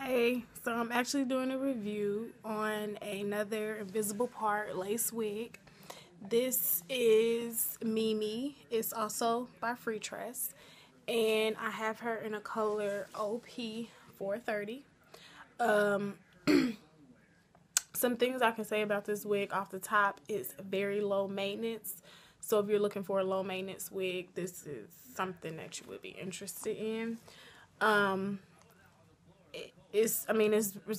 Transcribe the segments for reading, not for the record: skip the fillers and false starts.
Hey, so I'm actually doing a review on another invisible part lace wig. This is Mimi. It's also by Freetress, and I have her in a color OP 430. Um, some things I can say about this wig off the top is very low maintenance. So if you're looking for a low maintenance wig, this is something that you would be interested in. Um, it's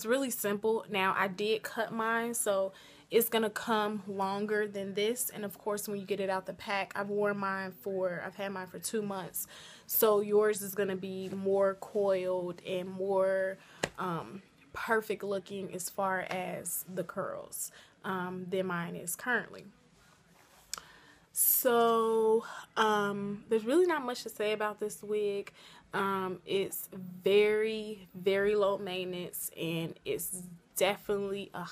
really simple. Now I did cut mine, so it's gonna come longer than this, and of course when you get it out the pack, I've had mine for 2 months, so yours is gonna be more coiled and more perfect looking as far as the curls than mine is currently. So, there's really not much to say about this wig. It's very, very low maintenance, and it's definitely I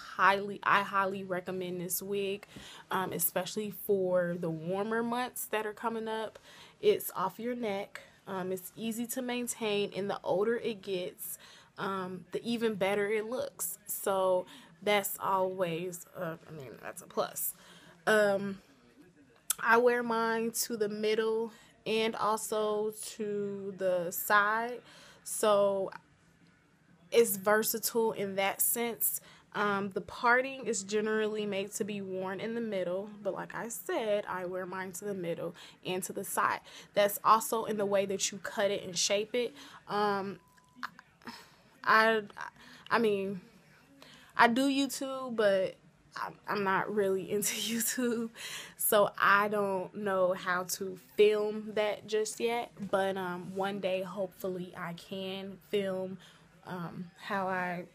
highly recommend this wig, especially for the warmer months that are coming up. It's off your neck. It's easy to maintain, and the older it gets, the even better it looks. So that's always, that's a plus. I wear mine to the middle and also to the side, so it's versatile in that sense. The parting is generally made to be worn in the middle, but like I said, I wear mine to the middle and to the side. That's also in the way that you cut it and shape it. I, I mean, I do YouTube, but I'm not really into YouTube, so I don't know how to film that just yet. But one day, hopefully, I can film how I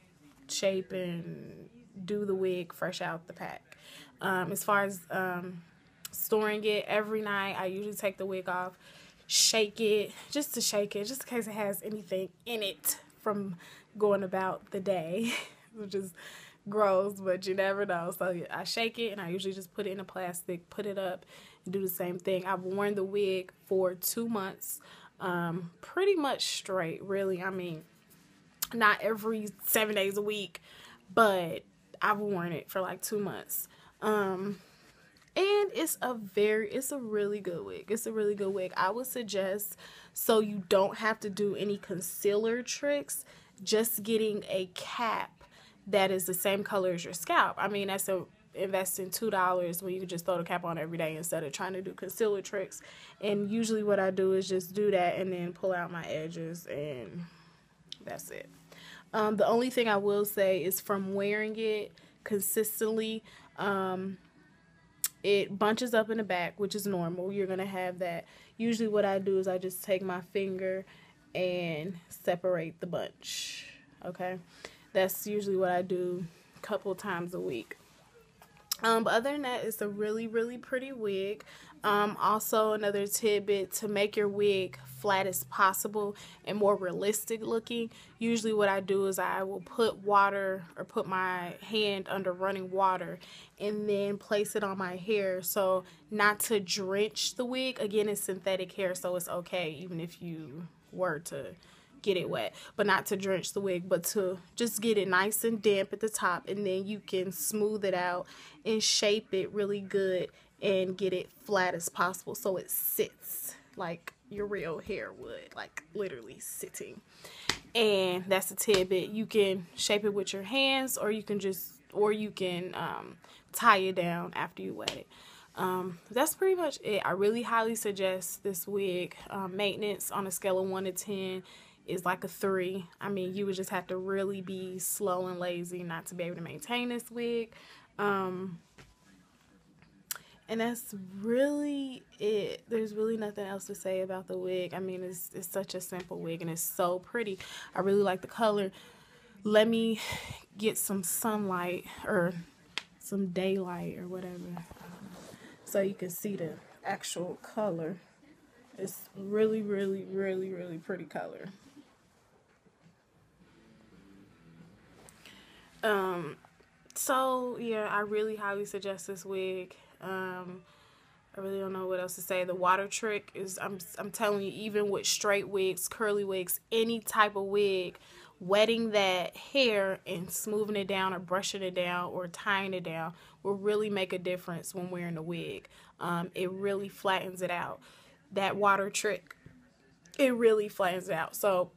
shape and do the wig fresh out the pack. As far as storing it, every night I usually take the wig off, shake it, just in case it has anything in it from going about the day, which is gross, but you never know. So I shake it, and I usually just put it in a plastic, put it up, and do the same thing. I've worn the wig for 2 months, pretty much straight, really. I mean, not every 7 days a week, but I've worn it for like 2 months. And it's a really good wig. It's a really good wig. I would suggest, so you don't have to do any concealer tricks, just getting a cap that is the same color as your scalp. I mean, that's investing $2 when you can just throw the cap on every day instead of trying to do concealer tricks. And usually what I do is just do that and then pull out my edges, and that's it. The only thing I will say is from wearing it consistently, it bunches up in the back, which is normal. You're going to have that. Usually what I do is I just take my finger and separate the bunch, okay? That's usually what I do a couple times a week. But other than that, it's a really, really pretty wig. Also, another tidbit, to make your wig flat as possible and more realistic looking, usually what I do is I will put water, or put my hand under running water, and then place it on my hair, so not to drench the wig. Again, it's synthetic hair, so it's okay even if you were to get it wet, but not to drench the wig, but to just get it nice and damp at the top, and then you can smooth it out and shape it really good and get it flat as possible so it sits like your real hair would, like literally sitting. And that's a tidbit. You can shape it with your hands, or you can tie it down after you wet it. That's pretty much it. I really highly suggest this wig. Maintenance on a scale of 1 to 10 is like a 3. I mean, you would just have to really be slow and lazy not to be able to maintain this wig. And that's really it. There's really nothing else to say about the wig. I mean, it's such a simple wig, and it's so pretty. I really like the color. Let me get some sunlight or some daylight or whatever, so you can see the actual color. It's really, really, really, really pretty color. So yeah, I really highly suggest this wig. I really don't know what else to say. The water trick is, I'm telling you, even with straight wigs, curly wigs, any type of wig, wetting that hair and smoothing it down or brushing it down or tying it down will really make a difference when wearing a wig. It really flattens it out. That water trick, it really flattens it out. So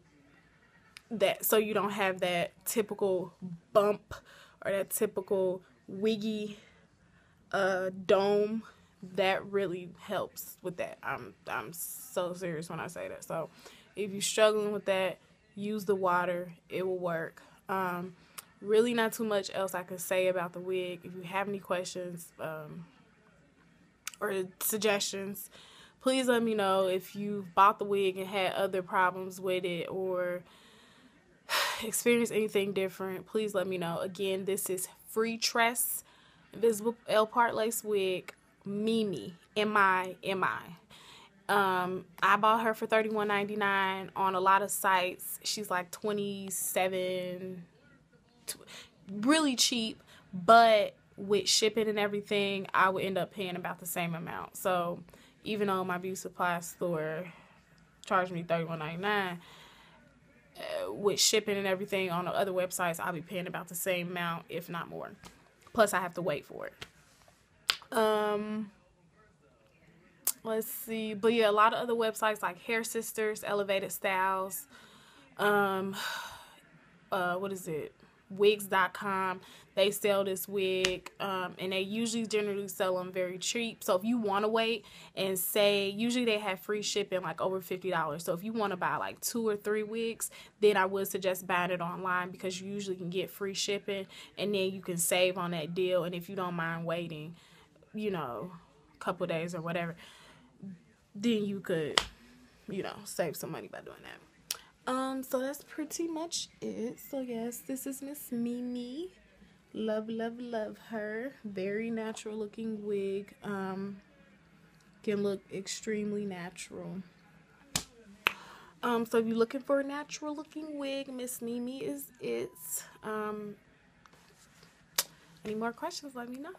you don't have that typical bump or that typical wiggy dome. That really helps with that. I'm so serious when I say that. So if you're struggling with that, use the water. It will work. Really not too much else I could say about the wig. If you have any questions or suggestions, please let me know. If you bought the wig and had other problems with it or experienced anything different, please let me know. Again, this is Freetress Invisible L-part lace wig. Mimi, M-I. I bought her for $31.99 on a lot of sites. She's like $27, really cheap, but with shipping and everything, I would end up paying about the same amount. So even though my beauty supply store charged me $31.99, with shipping and everything on the other websites, I'll be paying about the same amount, if not more. Plus, I have to wait for it. Let's see. But yeah, a lot of other websites like Hair Sisters, Elevated Styles, what is it? Wigs.com. They sell this wig, and they generally sell them very cheap. So if you want to wait and say, usually they have free shipping like over $50. So if you want to buy like 2 or 3 wigs, then I would suggest buying it online because you usually can get free shipping and then you can save on that deal. And if you don't mind waiting, you know, a couple days or whatever, then you could, you know, save some money by doing that. So that's pretty much it. So yes, this is Miss Mimi. Love, love, love her. Very natural looking wig. Can look extremely natural. So if you're looking for a natural looking wig, Miss Mimi is it. Any more questions, let me know.